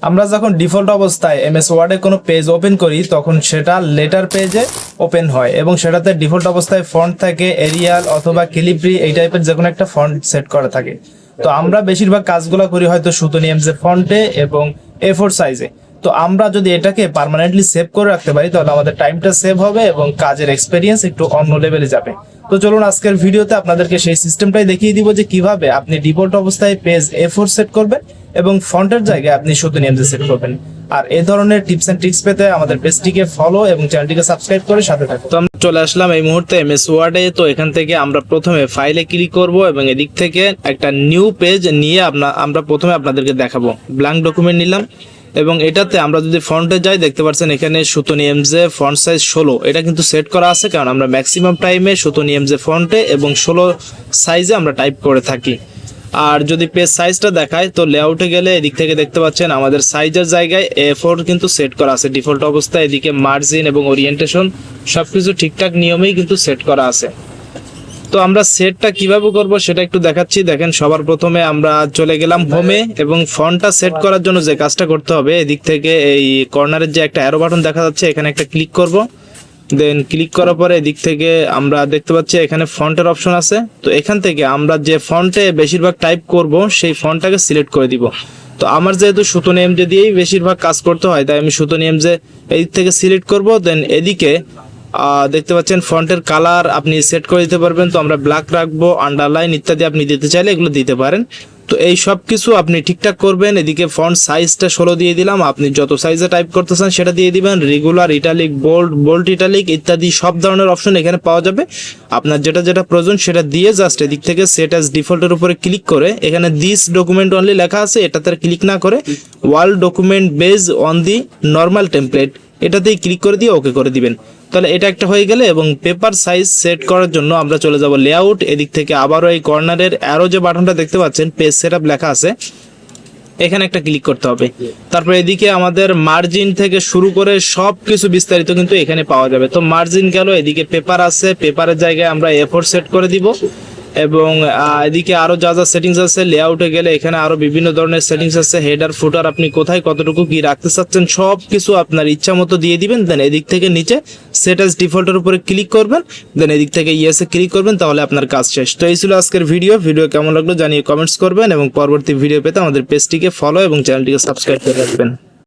আমরা যখন ডিফল্ট অবস্থায় এমএস ওয়ার্ডে কোনো পেজ ওপেন করি তখন সেটা লেটার পেজে ওপেন হয় এবং সেটাতে ডিফল্ট অবস্থায় ফন্ট থাকে এরিয়াল অথবা ক্যালিব্রি এই টাইপের যে কোনো একটা ফন্ট সেট করা থাকে। তো আমরা বেশিরভাগ কাজগুলো করি হয়তো সুতনি এমজে ফন্টে এবং A4 সাইজে। তো আমরা যদি এটাকে পার্মানেন্টলি সেভ করে রাখতে পারি তাহলে আমাদের টাইমটা সেভ হবে এবং কাজের এক্সপেরিয়েন্স একটু অন্য লেভেলে যাবে। তো চলুন আজকের ভিডিওতে আপনাদেরকে সেই সিস্টেমটাই দেখিয়ে দিব যে কিভাবে আপনি ডিফল্ট অবস্থায় পেজ A4 সেট করবেন এবং ফন্টের জায়গায় আপনি সুতনি এমজে সেট করবেন। আর এই ধরনের টিপস এন্ড ট্রিক্স পেতে আমাদের পেজটিকে ফলো এবং চ্যানেলটিকে সাবস্ক্রাইব করে সাথে থাকুন। তো আমরা চলে আসলাম এই মুহূর্তে এমএস ওয়ার্ডে। তো এখান থেকে আমরা প্রথমে ফাইলে ক্লিক করব এবং এদিক থেকে একটা নিউ পেজ নিয়ে আমরা প্রথমে আপনাদেরকে দেখাবো। ব্ল্যাঙ্ক ডকুমেন্ট নিলাম এবং এটাতে আমরা যদি ফন্টে যাই দেখতে পাচ্ছেন এখানে সুতনি এমজে ফন্ট সাইজ 16 এটা কিন্তু সেট করা আছে, কারণ আমরা ম্যাক্সিমাম টাইমে সুতনি এমজে ফন্টে এবং 16 সাইজে আমরা টাইপ করে থাকি। আর যদি পেজ সাইজটা দেখায় তো লেআউটে গেলে এদিক থেকে দেখতে পাচ্ছেন আমাদের সাইজের জায়গায় A4 কিন্তু সেট করা আছে ডিফল্ট অবস্থায়। এদিকে মার্জিন এবং ওরিয়েন্টেশন সবকিছু ঠিকঠাক নিয়মেই কিন্তু সেট করা আছে। তো আমরা সেটটা কিভাবে করব সেটা একটু দেখাচ্ছি। দেখেন সবার প্রথমে আমরা চলে গেলাম হোমে এবং ফন্টটা সেট করার জন্য যে কাজটা করতে হবে এদিক থেকে এই কর্নারের যে একটা অ্যারো বাটন দেখা যাচ্ছে এখানে একটা ক্লিক করব। দেন ক্লিক করার পরে এদিক থেকে আমরা দেখতে পাচ্ছি এখানে ফন্টের অপশন আছে। তো এখান থেকে আমরা যে ফন্টে বেশিরভাগ টাইপ করব সেই ফন্টটাকে সিলেক্ট করে দিব। তো আমার যেহেতু সুতনি এমজে দিয়েই বেশিরভাগ কাজ করতে হয় তাই আমি সুতনি এমজে এদিক থেকে সিলেক্ট করব। দেন এদিকে দেখতে পাচ্ছেন ফন্টের কালার আপনি সেট করে দিতে পারবেন। তো আমরা ব্ল্যাক রাখবো, আন্ডারলাইন ইত্যাদি আপনি দিতে চাইলে এগুলো দিতে পারেন। তো এই সব কিছু আপনি ঠিকঠাক করবেন। এদিকে ফন্ট সাইজটা 16 দিয়ে দিলাম, আপনি যত সাইজে টাইপ করতে চান সেটা দিয়ে দিবেন। রেগুলার, ইটালিক, বোল্ড ইটালিক ইত্যাদি সব ধরনের অপশন এখানে পাওয়া যাবে। আপনার যেটা যেটা প্রয়োজন সেটা দিয়ে জাস্ট এদিক থেকে সেট অ্যাজ ডিফল্টের উপরে ক্লিক করে এখানে দিস ডকুমেন্ট অনলি লেখা আছে এটাতে ক্লিক না করে all document base on the normal template এটাতেই ক্লিক করে দিয়ে ওকে করে দিবেন। তাহলে এটা একটা হয়ে গেলে এবং পেপার সাইজ সেট করার জন্য আমরা চলে যাব লেআউট। এদিক থেকে আবারও এই কর্নারের অ্যারো যে বাটনটা দেখতে পাচ্ছেন পেজ সেটআপ লেখা আছে এখানে একটা ক্লিক করতে হবে। তারপর এদিকে আমাদের মার্জিন থেকে শুরু করে সবকিছু বিস্তারিত কিন্তু এখানে পাওয়া যাবে। তো মার্জিন গেল, এদিকে পেপার আছে, পেপারের জায়গায় আমরা A4 সেট করে দিব এবং এদিকে আরো যা যা সেটিংস আছে লেআউটে গেলে এখানে আরো বিভিন্ন ধরনের সেটিংস আছে। হেডার ফুটার আপনি কোথায় কতটুকু কি রাখতে চাচ্ছেন সব কিছু আপনার ইচ্ছা মতো দিয়ে দিবেন। দেন এদিক থেকে নিচে সেট অ্যাজ ডিফল্টের উপরে ক্লিক করবেন, দেন এদিক থেকে ইয়েসে ক্লিক করবেন, তাহলে আপনার কাজ শেষ। তো এই ছিল আজকের ভিডিও কেমন লাগলো জানিয়ে কমেন্টস করবেন এবং পরবর্তী ভিডিও পেতে আমাদের পেজটিকে ফলো এবং চ্যানেলটিকে সাবস্ক্রাইব করে রাখবেন।